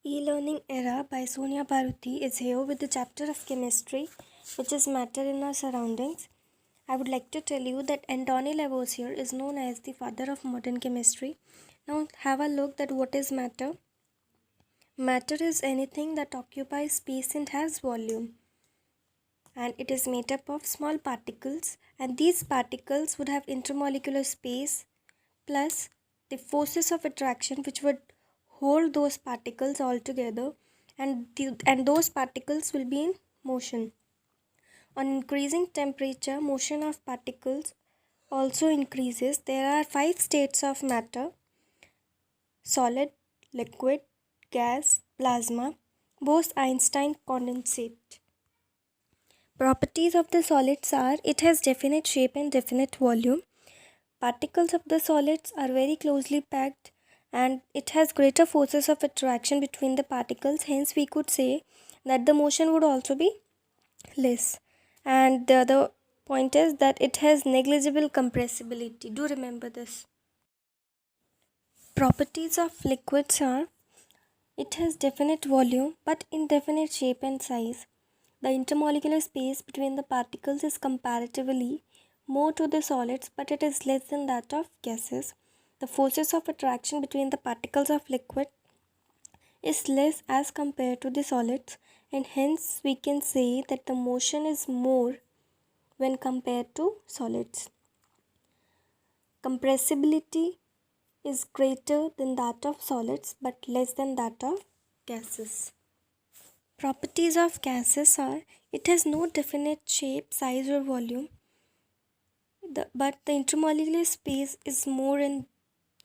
E-Learning Era by Sonia Bharuti is here with the chapter of chemistry, which is matter in our surroundings. I would like to tell you that Antony Lavoisier is known as the father of modern chemistry. Now have a look at what is matter. Matter is anything that occupies space and has volume. And it is made up of small particles, and these particles would have intermolecular space plus the forces of attraction which would hold those particles all together, and those particles will be in motion. On increasing temperature, motion of particles also increases. There are 5 states of matter: solid, liquid, gas, plasma, Bose-Einstein condensate. Properties of the solids are: it has definite shape and definite volume. Particles of the solids are very closely packed, and it has greater forces of attraction between the particles. Hence, we could say that the motion would also be less. And the other point is that it has negligible compressibility. Do remember this. Properties of liquids are: it has definite volume but indefinite shape and size. The intermolecular space between the particles is comparatively more to the solids, but it is less than that of gases. The forces of attraction between the particles of liquid is less as compared to the solids, and hence we can say that the motion is more when compared to solids. Compressibility is greater than that of solids but less than that of gases. Properties of gases are: it has no definite shape, size or volume, but the intermolecular space is more in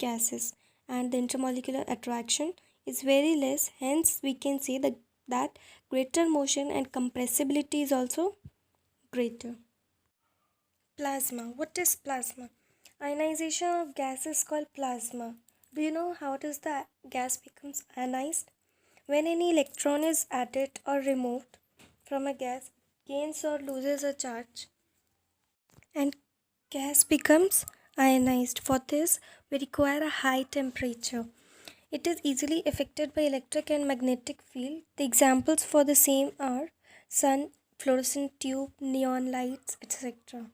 gases, and the intermolecular attraction is very less. Hence, we can say that greater motion and compressibility is also greater. Plasma. What is plasma? Ionization of gas is called plasma. Do you know how does the gas becomes ionized? When any electron is added or removed from a gas, gains or loses a charge, and gas becomes ionized. For this, we require a high temperature. It is easily affected by electric and magnetic field. The examples for the same are sun, fluorescent tube, neon lights, etc.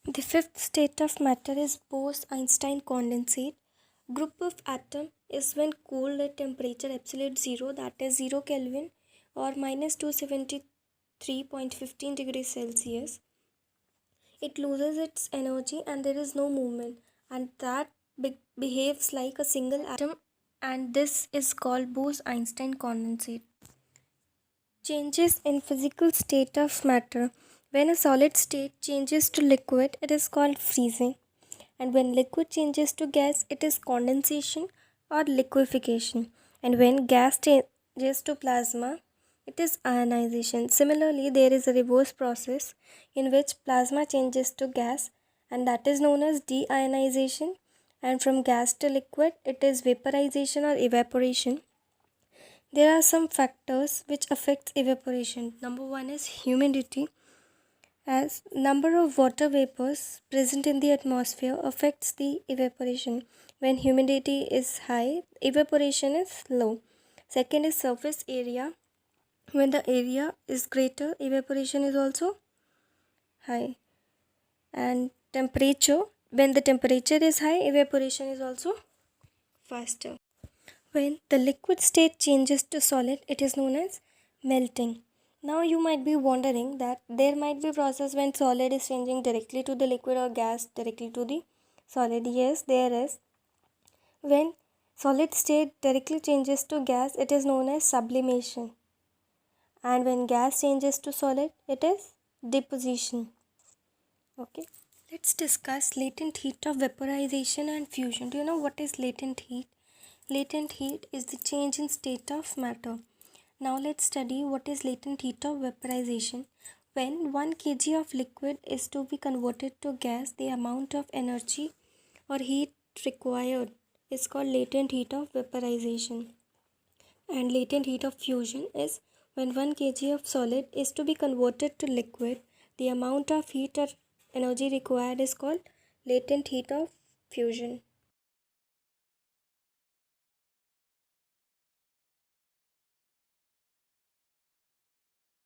The 5th state of matter is Bose-Einstein condensate. Group of atom is when cooled at temperature absolute zero, that is 0 Kelvin or minus 273.15 degrees Celsius. It loses its energy and there is no movement, and that behaves like a single atom, and this is called Bose-Einstein condensate. Changes in physical state of matter. When a solid state changes to liquid, it is called freezing. And when liquid changes to gas, it is condensation or liquefaction. And when gas changes to plasma, it is ionization. Similarly, there is a reverse process in which plasma changes to gas, and that is known as deionization. And from gas to liquid, it is vaporization or evaporation. There are some factors which affects evaporation. Number 1 is humidity. As number of water vapors present in the atmosphere affects the evaporation. When humidity is high, evaporation is low. Second is surface area. When the area is greater, evaporation is also high. And temperature. When the temperature is high, evaporation is also faster. When the liquid state changes to solid, it is known as melting. Now you might be wondering that there might be process when solid is changing directly to the liquid or gas directly to the solid. Yes, there is. When solid state directly changes to gas, it is known as sublimation. And when gas changes to solid, it is deposition. Okay. Let's discuss latent heat of vaporization and fusion. Do you know what is latent heat? Latent heat is the change in state of matter. Now let's study what is latent heat of vaporization. When 1 kg of liquid is to be converted to gas, the amount of energy or heat required is called latent heat of vaporization. And latent heat of fusion is when 1 kg of solid is to be converted to liquid, the amount of heat or energy required is called latent heat of fusion.